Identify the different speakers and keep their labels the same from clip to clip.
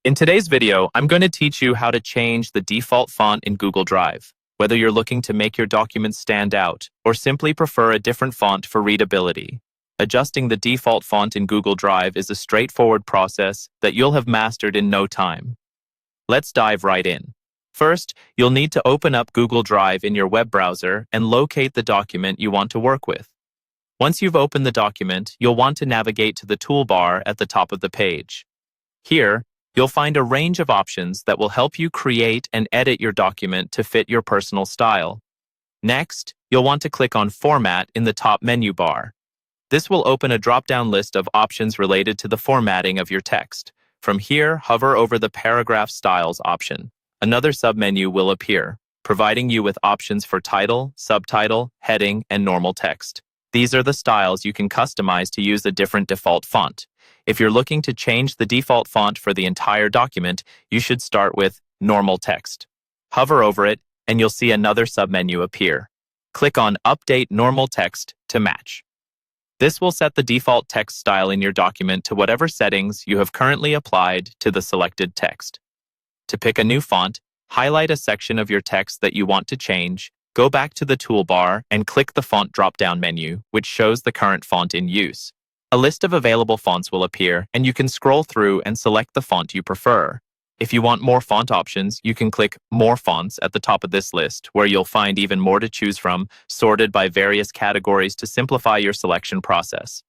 Speaker 1: In today's video, I'm going to teach you how to change the default font in Google Drive, whether you're looking to make your documents stand out or simply prefer a different font for readability. Adjusting the default font in Google Drive is a straightforward process that you'll have mastered in no time. Let's dive right in. First, you'll need to open up Google Drive in your web browser and locate the document you want to work with. Once you've opened the document, you'll want to navigate to the toolbar at the top of the page. Here, you'll find a range of options that will help you create and edit your document to fit your personal style. Next, you'll want to click on Format in the top menu bar. This will open a drop-down list of options related to the formatting of your text. From here, hover over the Paragraph Styles option. Another submenu will appear, providing you with options for title, subtitle, heading, and normal text. These are the styles you can customize to use a different default font. If you're looking to change the default font for the entire document, you should start with Normal Text. Hover over it, and you'll see another submenu appear. Click on Update Normal Text to match. This will set the default text style in your document to whatever settings you have currently applied to the selected text. To pick a new font, highlight a section of your text that you want to change, go back to the toolbar and click the Font drop-down menu, which shows the current font in use. A list of available fonts will appear, and you can scroll through and select the font you prefer. If you want more font options, you can click More Fonts at the top of this list, where you'll find even more to choose from, sorted by various categories to simplify your selection process.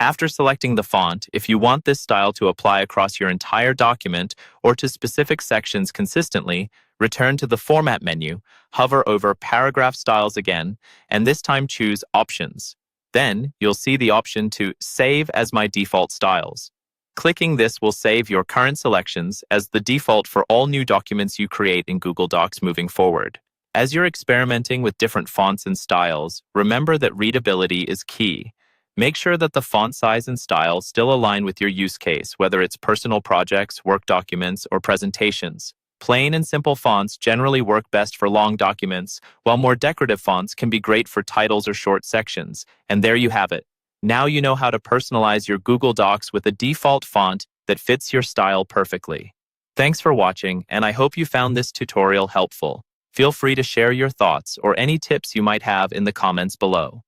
Speaker 1: After selecting the font, if you want this style to apply across your entire document or to specific sections consistently, return to the Format menu, hover over Paragraph Styles again, and this time choose Options. Then, you'll see the option to Save as My Default Styles. Clicking this will save your current selections as the default for all new documents you create in Google Docs moving forward. As you're experimenting with different fonts and styles, remember that readability is key. Make sure that the font size and style still align with your use case, whether it's personal projects, work documents, or presentations. Plain and simple fonts generally work best for long documents, while more decorative fonts can be great for titles or short sections. And there you have it. Now you know how to personalize your Google Docs with a default font that fits your style perfectly. Thanks for watching, and I hope you found this tutorial helpful. Feel free to share your thoughts or any tips you might have in the comments below.